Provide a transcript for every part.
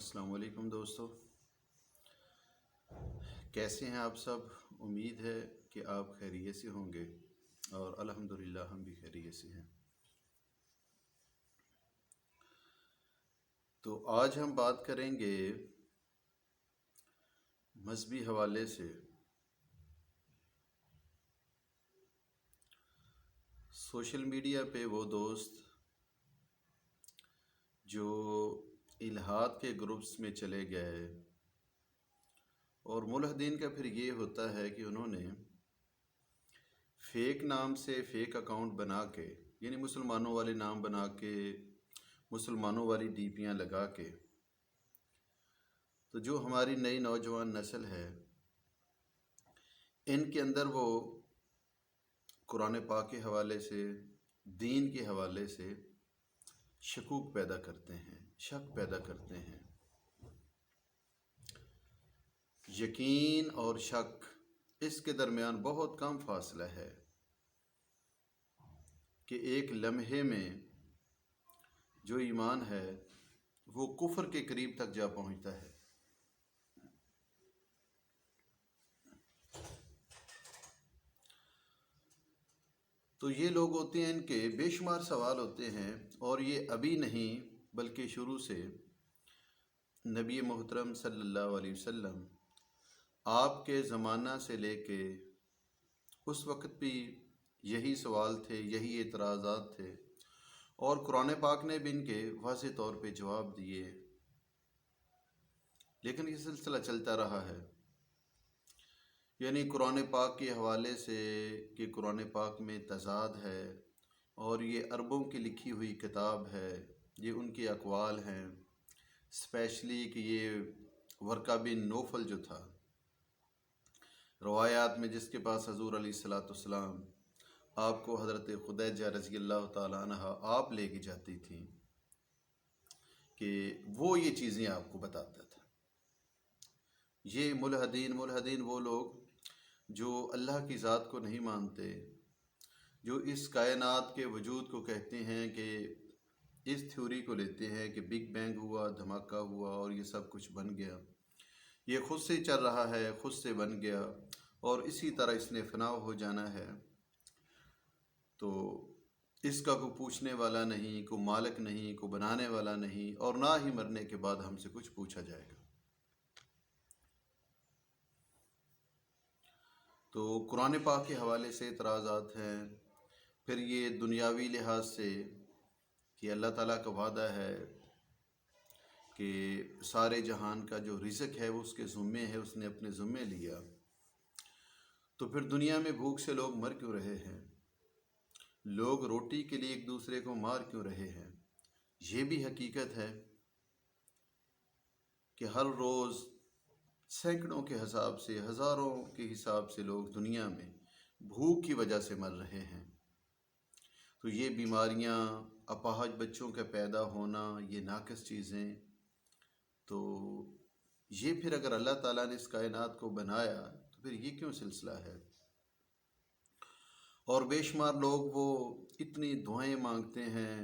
السلام علیکم دوستو، کیسے ہیں آپ سب؟ امید ہے کہ آپ خیریت سے ہوں گے اور الحمدللہ ہم بھی خیریت سے ہیں۔ تو آج ہم بات کریں گے مذہبی حوالے سے سوشل میڈیا پہ وہ دوست جو الہاد کے گروپس میں چلے گئے، اور ملحدین کا پھر یہ ہوتا ہے کہ انہوں نے فیک نام سے فیک اکاؤنٹ بنا کے، یعنی مسلمانوں والے نام بنا کے، مسلمانوں والی ڈی پیاں لگا کے، تو جو ہماری نئی نوجوان نسل ہے ان کے اندر وہ قرآن پاک کے حوالے سے، دین کے حوالے سے شکوک پیدا کرتے ہیں، شک پیدا کرتے ہیں۔ یقین اور شک، اس کے درمیان بہت کم فاصلہ ہے کہ ایک لمحے میں جو ایمان ہے وہ کفر کے قریب تک جا پہنچتا ہے۔ تو یہ لوگ ہوتے ہیں، ان کے بے شمار سوال ہوتے ہیں، اور یہ ابھی نہیں بلکہ شروع سے نبی محترم صلی اللہ علیہ وسلم آپ کے زمانہ سے لے کے اس وقت بھی یہی سوال تھے، یہی اعتراضات تھے، اور قرآن پاک نے بھی ان کے واضح طور پہ جواب دیے، لیکن یہ سلسلہ چلتا رہا ہے۔ یعنی قرآن پاک کے حوالے سے کہ قرآن پاک میں تضاد ہے، اور یہ عربوں کی لکھی ہوئی کتاب ہے، یہ ان کے اقوال ہیں، اسپیشلی کہ یہ ورقہ بن نوفل جو تھا، روایات میں جس کے پاس حضور علیہ السلام آپ کو حضرت خدیجہ رضی اللہ تعالیٰ عنہ آپ لے کے جاتی تھیں، کہ وہ یہ چیزیں آپ کو بتاتا تھا۔ یہ ملحدین وہ لوگ جو اللہ کی ذات کو نہیں مانتے، جو اس کائنات کے وجود کو کہتے ہیں، کہ اس تھیوری کو لیتے ہیں کہ بگ بینگ ہوا، دھماکہ ہوا اور یہ سب کچھ بن گیا، یہ خود سے چل رہا ہے، خود سے بن گیا، اور اسی طرح اس نے فنا ہو جانا ہے، تو اس کا کوئی پوچھنے والا نہیں، کوئی مالک نہیں، کوئی بنانے والا نہیں، اور نہ ہی مرنے کے بعد ہم سے کچھ پوچھا جائے گا۔ تو قرآن پاک کے حوالے سے اعتراضات ہیں، پھر یہ دنیاوی لحاظ سے کہ اللہ تعالیٰ کا وعدہ ہے کہ سارے جہان کا جو رزق ہے وہ اس کے ذمے ہے، اس نے اپنے ذمے لیا، تو پھر دنیا میں بھوک سے لوگ مر کیوں رہے ہیں؟ لوگ روٹی کے لیے ایک دوسرے کو مار کیوں رہے ہیں؟ یہ بھی حقیقت ہے کہ ہر روز سینکڑوں کے حساب سے، ہزاروں کے حساب سے لوگ دنیا میں بھوک کی وجہ سے مر رہے ہیں۔ تو یہ بیماریاں، اپاہج بچوں کا پیدا ہونا، یہ ناقص چیزیں، تو یہ پھر اگر اللہ تعالیٰ نے اس کائنات کو بنایا تو پھر یہ کیوں سلسلہ ہے؟ اور بے شمار لوگ وہ اتنی دعائیں مانگتے ہیں،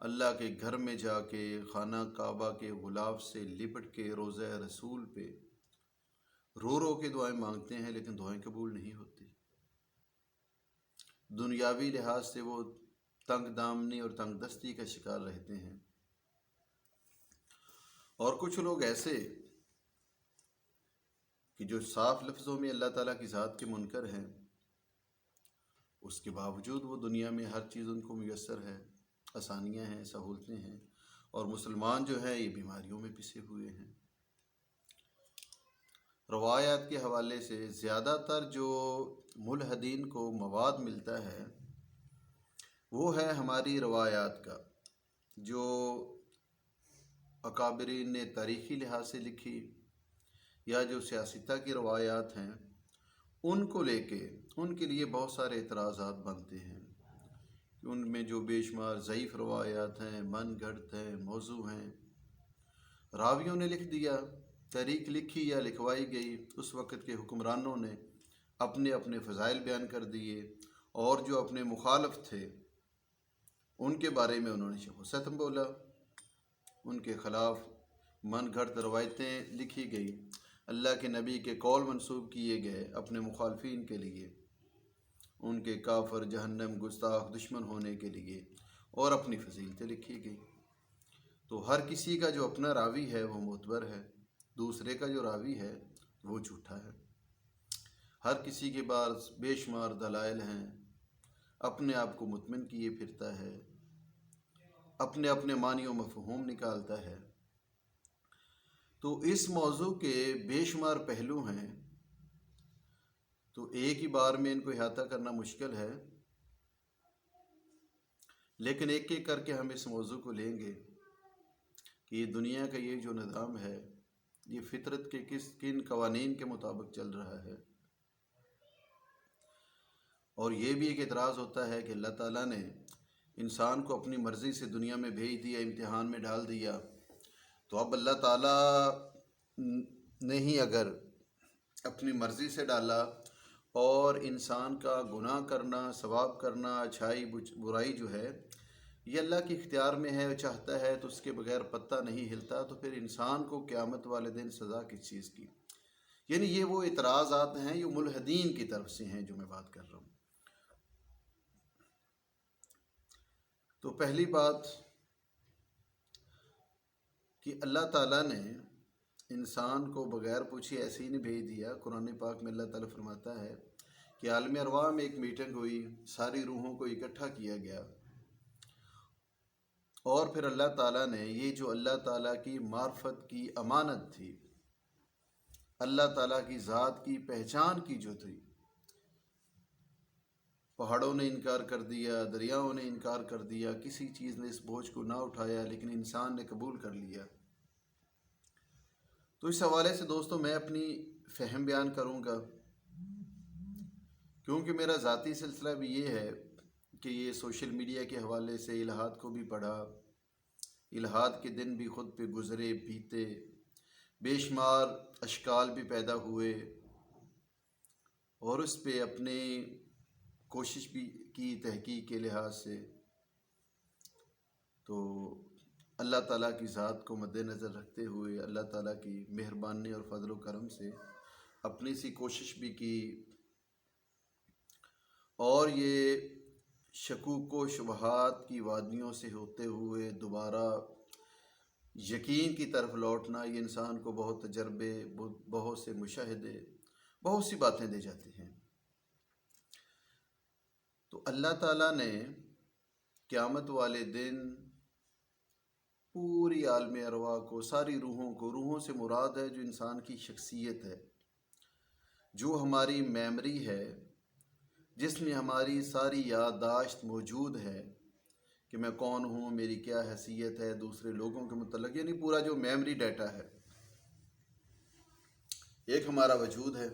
اللہ کے گھر میں جا کے خانہ کعبہ کے غلاف سے لپٹ کے روضہ رسول پہ رو رو کے دعائیں مانگتے ہیں، لیکن دعائیں قبول نہیں ہوتی۔ دنیاوی لحاظ سے وہ تنگ دامنی اور تنگ دستی کا شکار رہتے ہیں۔ اور کچھ لوگ ایسے کہ جو صاف لفظوں میں اللہ تعالیٰ کی ذات کے منکر ہیں، اس کے باوجود وہ دنیا میں ہر چیز ان کو میسر ہے، آسانیاں ہیں، سہولتیں ہیں، اور مسلمان جو ہیں یہ بیماریوں میں پسے ہوئے ہیں۔ روایات کے حوالے سے زیادہ تر جو ملحدین کو مواد ملتا ہے وہ ہے ہماری روایات کا، جو اکابرین نے تاریخی لحاظ سے لکھی، یا جو سیاستہ کی روایات ہیں، ان کو لے کے ان کے لیے بہت سارے اعتراضات بنتے ہیں، کہ ان میں جو بے شمار ضعیف روایات ہیں، من گھڑت ہیں، موضوع ہیں، راویوں نے لکھ دیا، تاریخ لکھی یا لکھوائی گئی، اس وقت کے حکمرانوں نے اپنے اپنے فضائل بیان کر دیے، اور جو اپنے مخالف تھے ان کے بارے میں انہوں نے شتم بولا، ان کے خلاف من گھڑت روایتیں لکھی گئی، اللہ کے نبی کے قول منسوب کیے گئے اپنے مخالفین کے لیے، ان کے کافر، جہنم، گستاخ، دشمن ہونے کے لیے، اور اپنی فضیلتیں لکھی گئی۔ تو ہر کسی کا جو اپنا راوی ہے وہ معتبر ہے، دوسرے کا جو راوی ہے وہ جھوٹا ہے۔ ہر کسی کے پاس بے شمار دلائل ہیں، اپنے آپ کو مطمئن کیے پھرتا ہے، اپنے اپنے معنی و مفہوم نکالتا ہے۔ تو اس موضوع کے بے شمار پہلو ہیں، تو ایک ہی بار میں ان کو احاطہ کرنا مشکل ہے، لیکن ایک ایک کر کے ہم اس موضوع کو لیں گے کہ یہ دنیا کا یہ جو نظام ہے یہ فطرت کے کن قوانین کے مطابق چل رہا ہے۔ اور یہ بھی ایک اعتراض ہوتا ہے کہ اللہ تعالیٰ نے انسان کو اپنی مرضی سے دنیا میں بھیج دیا، امتحان میں ڈال دیا، تو اب اللہ تعالیٰ نے ہی اگر اپنی مرضی سے ڈالا اور انسان کا گناہ کرنا، ثواب کرنا، اچھائی برائی جو ہے یہ اللہ کے اختیار میں ہے، چاہتا ہے تو اس کے بغیر پتہ نہیں ہلتا، تو پھر انسان کو قیامت والے دن سزا کس چیز کی؟ یعنی یہ وہ اعتراضات ہیں جو ملحدین کی طرف سے ہیں جو میں بات کر رہا ہوں۔ تو پہلی بات کہ اللہ تعالیٰ نے انسان کو بغیر پوچھے ایسے ہی نہیں بھیج دیا۔ قرآن پاک میں اللہ تعالیٰ فرماتا ہے کہ عالم ارواح میں ایک میٹنگ ہوئی، ساری روحوں کو اکٹھا کیا گیا، اور پھر اللہ تعالیٰ نے یہ جو اللہ تعالیٰ کی معرفت کی امانت تھی، اللہ تعالیٰ کی ذات کی پہچان کی جو تھی، پہاڑوں نے انکار کر دیا، دریاؤں نے انکار کر دیا، کسی چیز نے اس بوجھ کو نہ اٹھایا، لیکن انسان نے قبول کر لیا۔ تو اس حوالے سے دوستوں میں اپنی فہم بیان کروں گا، کیونکہ میرا ذاتی سلسلہ بھی یہ ہے کہ یہ سوشل میڈیا کے حوالے سے الہاد کو بھی پڑھا، الہاد کے دن بھی خود پہ گزرے بیتے، بے شمار اشکال بھی پیدا ہوئے، اور اس پہ اپنی کوشش بھی کی تحقیق کے لحاظ سے۔ تو اللہ تعالیٰ کی ذات کو مد نظر رکھتے ہوئے اللہ تعالیٰ کی مہربانی اور فضل و کرم سے اپنی سی کوشش بھی کی، اور یہ شکوک و شبہات کی وادیوں سے ہوتے ہوئے دوبارہ یقین کی طرف لوٹنا، یہ انسان کو بہت تجربے، بہت سے مشاہدے، بہت سی باتیں دے جاتی ہیں۔ تو اللہ تعالیٰ نے قیامت والے دن پوری عالم ارواح کو، ساری روحوں کو، روحوں سے مراد ہے جو انسان کی شخصیت ہے، جو ہماری میموری ہے، جس میں ہماری ساری یادداشت موجود ہے کہ میں کون ہوں، میری کیا حیثیت ہے دوسرے لوگوں کے متعلق، یعنی پورا جو میموری ڈیٹا ہے، ایک ہمارا وجود ہے۔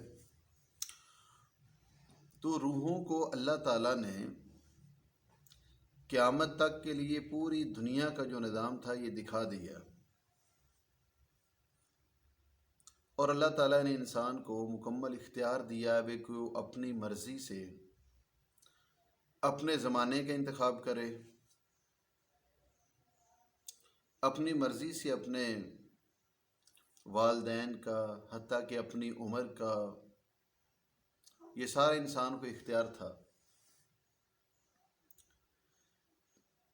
تو روحوں کو اللہ تعالیٰ نے قیامت تک کے لیے پوری دنیا کا جو نظام تھا یہ دکھا دیا، اور اللہ تعالیٰ نے انسان کو مکمل اختیار دیا ہے کہ وہ اپنی مرضی سے اپنے زمانے کا انتخاب کرے، اپنی مرضی سے اپنے والدین کا، حتیٰ کہ اپنی عمر کا، یہ سارا انسان کو اختیار تھا۔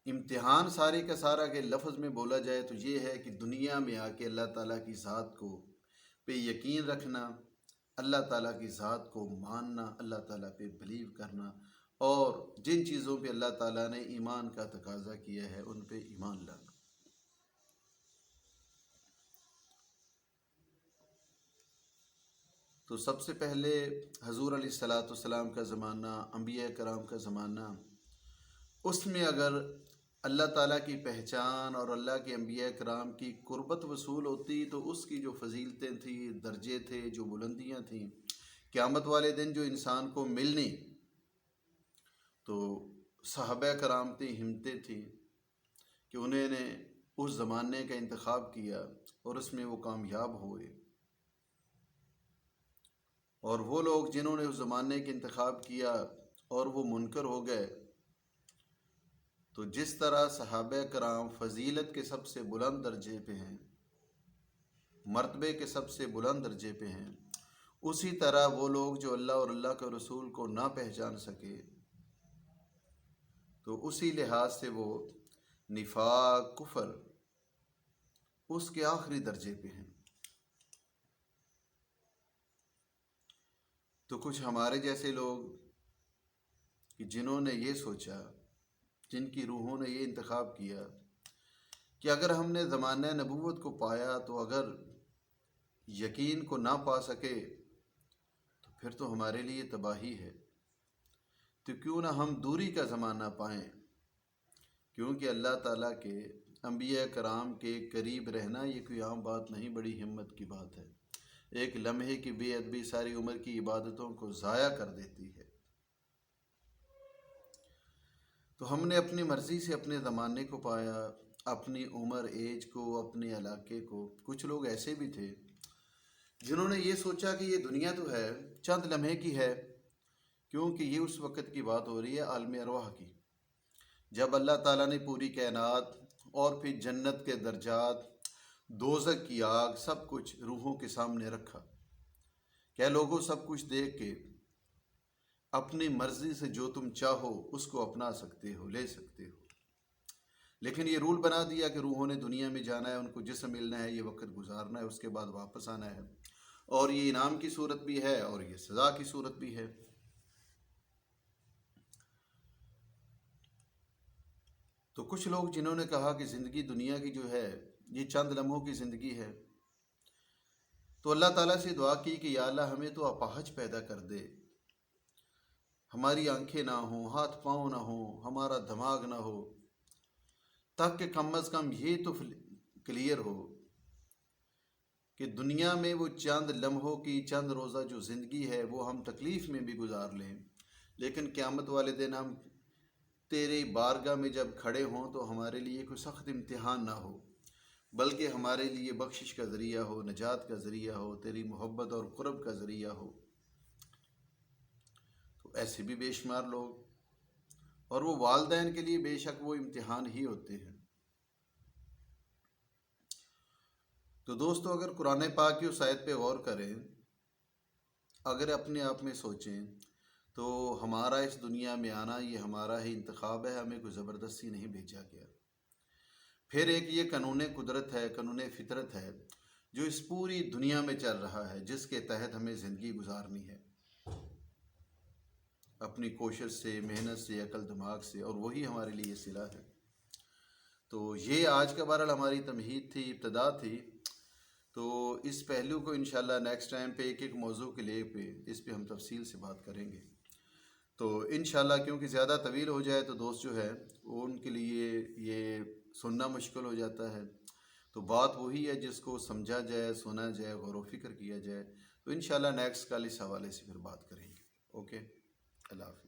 امتحان سارے کا سارا کے لفظ میں بولا جائے تو یہ ہے کہ دنیا میں آ کے اللہ تعالیٰ کی ذات کو پہ یقین رکھنا، اللہ تعالیٰ کی ذات کو ماننا، اللہ تعالیٰ پہ بلیو کرنا، اور جن چیزوں پہ اللہ تعالیٰ نے ایمان کا تقاضا کیا ہے ان پہ ایمان لانا۔ تو سب سے پہلے حضور علیہ الصلاۃ والسلام کا زمانہ، انبیاء کرام کا زمانہ، اس میں اگر اللہ تعالیٰ کی پہچان اور اللہ کے انبیاء کرام کی قربت وصول ہوتی تو اس کی جو فضیلتیں تھیں، درجے تھے، جو بلندیاں تھیں، قیامت والے دن جو انسان کو ملنی، تو صحابہ کرام کی ہمتیں تھیں کہ انہوں نے اس زمانے کا انتخاب کیا اور اس میں وہ کامیاب ہوئے، اور وہ لوگ جنہوں نے اس زمانے کا انتخاب کیا اور وہ منکر ہو گئے، تو جس طرح صحابہ کرام فضیلت کے سب سے بلند درجے پہ ہیں، مرتبے کے سب سے بلند درجے پہ ہیں، اسی طرح وہ لوگ جو اللہ اور اللہ کے رسول کو نہ پہچان سکے تو اسی لحاظ سے وہ نفاق، کفر اس کے آخری درجے پہ ہیں۔ تو کچھ ہمارے جیسے لوگ کہ جنہوں نے یہ سوچا، جن کی روحوں نے یہ انتخاب کیا کہ اگر ہم نے زمانہ نبوت کو پایا تو اگر یقین کو نہ پا سکے تو پھر تو ہمارے لیے تباہی ہے، تو کیوں نہ ہم دوری کا زمانہ پائیں، کیونکہ اللہ تعالیٰ کے انبیاء کرام کے قریب رہنا یہ کوئی عام بات نہیں، بڑی ہمت کی بات ہے۔ ایک لمحے کی بے ادبی ساری عمر کی عبادتوں کو ضائع کر دیتی ہے۔ تو ہم نے اپنی مرضی سے اپنے زمانے کو پایا، اپنی عمر، ایج کو، اپنے علاقے کو۔ کچھ لوگ ایسے بھی تھے جنہوں نے یہ سوچا کہ یہ دنیا تو ہے چند لمحے کی ہے، کیونکہ یہ اس وقت کی بات ہو رہی ہے عالم ارواح کی، جب اللہ تعالیٰ نے پوری کائنات اور پھر جنت کے درجات، دوزخ کی آگ، سب کچھ روحوں کے سامنے رکھا۔ کیا لوگوں سب کچھ دیکھ کے اپنی مرضی سے جو تم چاہو اس کو اپنا سکتے ہو، لے سکتے ہو، لیکن یہ رول بنا دیا کہ روحوں نے دنیا میں جانا ہے، ان کو جسم ملنا ہے، یہ وقت گزارنا ہے، اس کے بعد واپس آنا ہے، اور یہ انعام کی صورت بھی ہے اور یہ سزا کی صورت بھی ہے۔ تو کچھ لوگ جنہوں نے کہا کہ زندگی دنیا کی جو ہے یہ چند لمحوں کی زندگی ہے، تو اللہ تعالیٰ سے دعا کی کہ یا اللہ ہمیں تو اپاہج پیدا کر دے، ہماری آنکھیں نہ ہوں، ہاتھ پاؤں نہ ہوں، ہمارا دماغ نہ ہو، تاکہ کم از کم یہ تو کلیئر ہو کہ دنیا میں وہ چند لمحوں کی، چند روزہ جو زندگی ہے وہ ہم تکلیف میں بھی گزار لیں، لیکن قیامت والے دن ہم تیرے بارگاہ میں جب کھڑے ہوں تو ہمارے لیے کوئی سخت امتحان نہ ہو، بلکہ ہمارے لیے بخشش کا ذریعہ ہو، نجات کا ذریعہ ہو، تیری محبت اور قرب کا ذریعہ ہو۔ تو ایسے بھی بے شمار لوگ، اور وہ والدین کے لیے بے شک وہ امتحان ہی ہوتے ہیں۔ تو دوستو، اگر قرآن پاک کی اس آیت پہ غور کریں، اگر اپنے آپ میں سوچیں تو ہمارا اس دنیا میں آنا یہ ہمارا ہی انتخاب ہے، ہمیں کوئی زبردستی نہیں بھیجا گیا۔ پھر ایک یہ قانون قدرت ہے، قانون فطرت ہے جو اس پوری دنیا میں چل رہا ہے، جس کے تحت ہمیں زندگی گزارنی ہے اپنی کوشش سے، محنت سے، عقل دماغ سے، اور وہی ہمارے لیے صلہ ہے۔ تو یہ آج کا بہرحال ہماری تمہید تھی، ابتدا تھی۔ تو اس پہلو کو انشاءاللہ نیکسٹ ٹائم پہ ایک موضوع کے لیے اس پہ ہم تفصیل سے بات کریں گے۔ تو انشاءاللہ کیونکہ زیادہ طویل ہو جائے تو دوست جو ہے ان کے لیے یہ سننا مشکل ہو جاتا ہے، تو بات وہی ہے جس کو سمجھا جائے، سنا جائے، غور و فکر کیا جائے۔ تو انشاءاللہ نیکسٹ کل اس حوالے سے پھر بات کریں گے۔ اوکے، اللہ حافظ۔